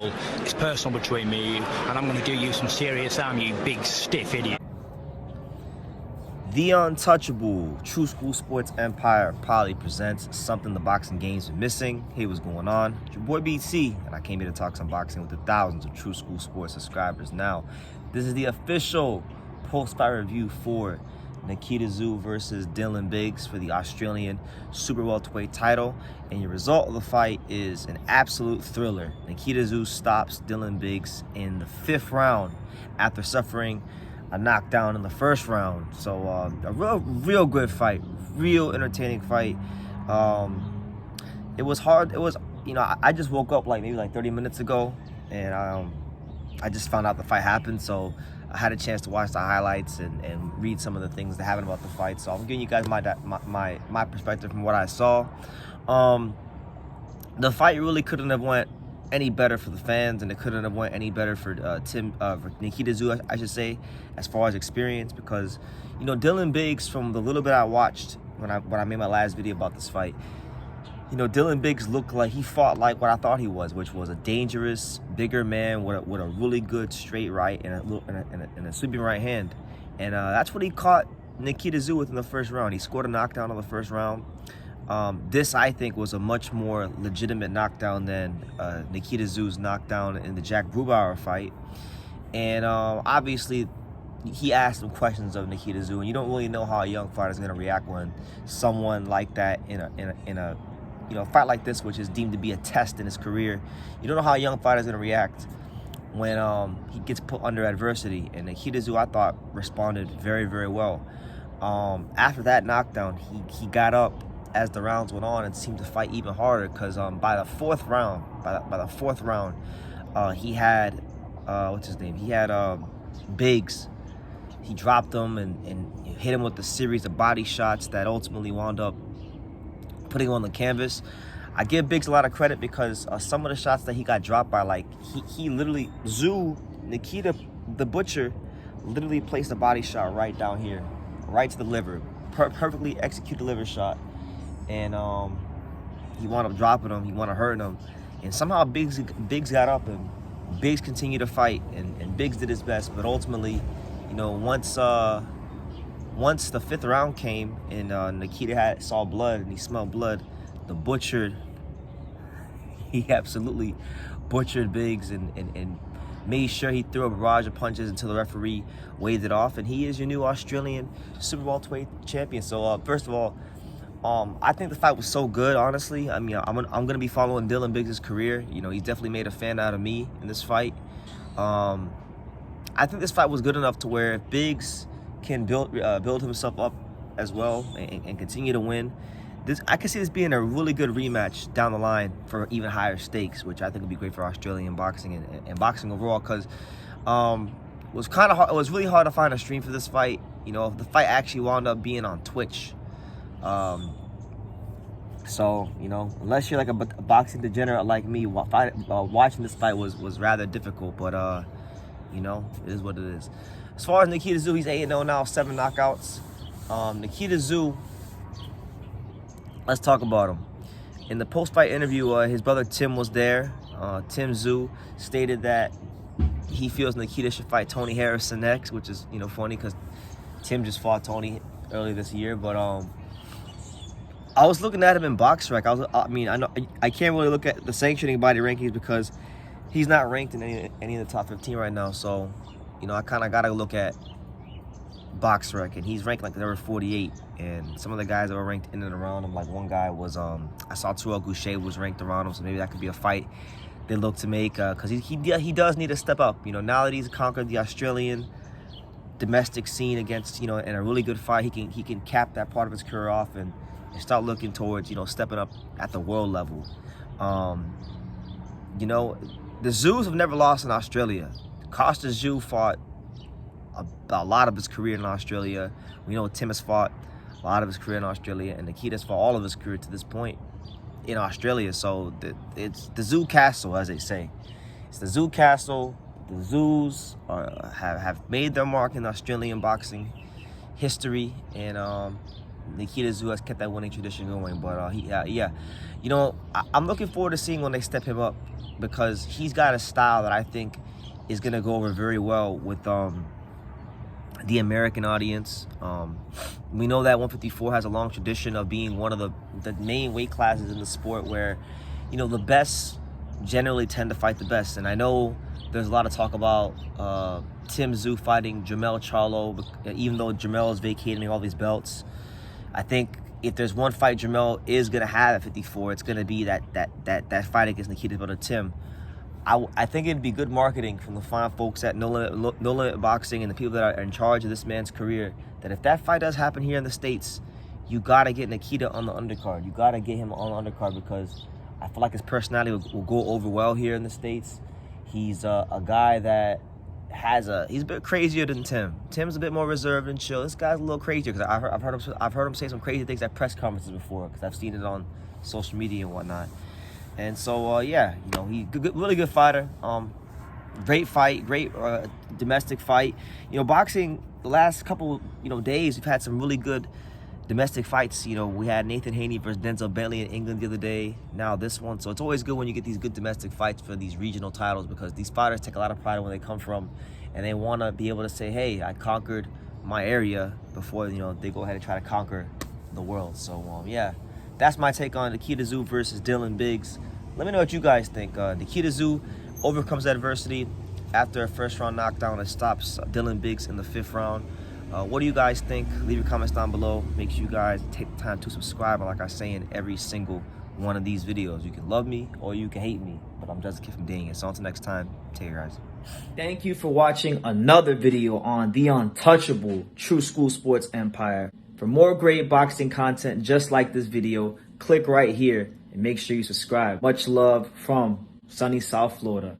It's personal between me and you, and I'm going to do you some serious harm, you big stiff idiot. The untouchable True School Sports Empire proudly presents something the boxing game's been missing. Hey, what's going on? It's your boy BT, and I came here to talk some boxing with the thousands of True School Sports subscribers. Now, this is the official post-fight review for Nikita Tszyu versus Dylan Biggs for the Australian super welterweight title, and your result of the fight is an absolute thriller. Nikita Tszyu stops Dylan Biggs in the 5th round after suffering a knockdown in the 1st round. So a real good fight, real entertaining fight. It was hard. It was, I just woke up maybe 30 minutes ago, and I just found out the fight happened. So I had a chance to watch the highlights and read some of the things that happened about the fight. So I'm giving you guys my perspective from what I saw. The fight really couldn't have went any better for the fans, and it couldn't have went any better for for Nikita Tszyu, I should say, as far as experience, because Dylan Biggs, from the little bit I watched when I made my last video about this fight, Dylan Biggs looked like he fought like what I thought he was, which was a dangerous, bigger man with a really good straight right and a sweeping right hand, and that's what he caught Nikita Tszyu with in the 1st round. He scored a knockdown in the 1st round. This, I think, was a much more legitimate knockdown than Nikita Tszyu's knockdown in the Jack Brubauer fight. And obviously, he asked some questions of Nikita Tszyu, and you don't really know how a young fighter is going to react when someone like that in a fight like this, which is deemed to be a test in his career. You don't know how a young fighter is going to react when he gets put under adversity. And Nikita Tszyu, I thought, responded very, very well. After that knockdown, he got up as the rounds went on and seemed to fight even harder, because by the 4th round, he had what's his name? He had Biggs. He dropped him and hit him with a series of body shots that ultimately wound up putting him on the canvas. I give Biggs a lot of credit because some of the shots that he got dropped by, he literally, Nikita the Butcher, literally placed a body shot right down here, right to the liver, perfectly executed liver shot. And he wound up dropping him. He wound up hurting him. And somehow Biggs got up, and Biggs continued to fight. And Biggs did his best. But ultimately, once the 5th round came and Nikita saw blood and he smelled blood, the Butcher, he absolutely butchered Biggs and made sure he threw a barrage of punches until the referee waved it off. And he is your new Australian super welterweight champion. So first of all, I think the fight was so good, honestly. I mean, I'm going to be following Dylan Biggs' career. He's definitely made a fan out of me in this fight. I think this fight was good enough to where if Biggs can build himself up as well and continue to win, I can see this being a really good rematch down the line for even higher stakes, which I think would be great for Australian boxing and boxing overall, because it was kind of hard. It was really hard to find a stream for this fight. The fight actually wound up being on Twitch. So unless you're like a boxing degenerate like me, watching this fight was rather difficult, but it is what it is. As far as Nikita Tszyu, he's 8-0 now, 7 knockouts. Nikita Tszyu, let's talk about him. In the post-fight interview, his brother Tim was there. Tim Tszyu stated that he feels Nikita should fight Tony Harrison next, which is funny because Tim just fought Tony earlier this year. But I was looking at him in BoxRec. I can't really look at the sanctioning body rankings because he's not ranked in any of the top 15 right now. So, I kind of got to look at BoxRec, and he's ranked number 48. And some of the guys that were ranked in and around him, one guy was, I saw Terrell Goucher was ranked around him, so maybe that could be a fight they look to make, because he does need to step up. Now that he's conquered the Australian domestic scene against, in a really good fight, he can cap that part of his career off and start looking towards, stepping up at the world level. The Tszyus have never lost in Australia. Costa Tszyu fought a lot of his career in Australia. We know Tim has fought a lot of his career in Australia, and Nikita's fought all of his career to this point in Australia. So it's the Tszyu Castle, as they say. It's the Tszyu Castle. The Tszyus have made their mark in Australian boxing history, and Nikita Tszyu has kept that winning tradition going. But I'm looking forward to seeing when they step him up because he's got a style that I think is going to go over very well with the American audience. We know that 154 has a long tradition of being one of the main weight classes in the sport where, you know, the best generally tend to fight the best. And I know there's a lot of talk about Tim Tszyu fighting Jermell Charlo, even though Jermell is vacating all these belts. I think if there's one fight Jermell is going to have at 54, it's going to be that fight against Nikita's brother Tim. I think it'd be good marketing from the fine folks at No Limit Boxing and the people that are in charge of this man's career, that if that fight does happen here in the States, you got to get Nikita on the undercard. You got to get him on the undercard because I feel like his personality will go over well here in the States. He's a guy that he's a bit crazier than Tim. Tim's a bit more reserved and chill. This guy's a little crazier because I've heard him say some crazy things at press conferences before because I've seen it on social media and whatnot. And so yeah, you know, he's really good fighter. Great fight, great domestic fight. You know, boxing the last couple days we've had some really good domestic fights. You know, we had Nathan Haney versus Denzel Bentley in England the other day. Now this one. So it's always good when you get these good domestic fights for these regional titles because these fighters take a lot of pride in where they come from, and they want to be able to say, hey, I conquered my area before, you know, they go ahead and try to conquer the world. So yeah, that's my take on Nikita Tszyu versus Dylan Biggs. Let me know what you guys think. Nikita Tszyu overcomes adversity after a first-round knockdown and stops Dylan Biggs in the 5th round. What do you guys think? Leave your comments down below. Make sure you guys take the time to subscribe. Like I say in every single one of these videos, you can love me or you can hate me, but I'm just a kid from Dang It. So until next time, take care, guys. Thank you for watching another video on the untouchable True School Sports Empire. For more great boxing content just like this video, click right here and make sure you subscribe. Much love from sunny South Florida.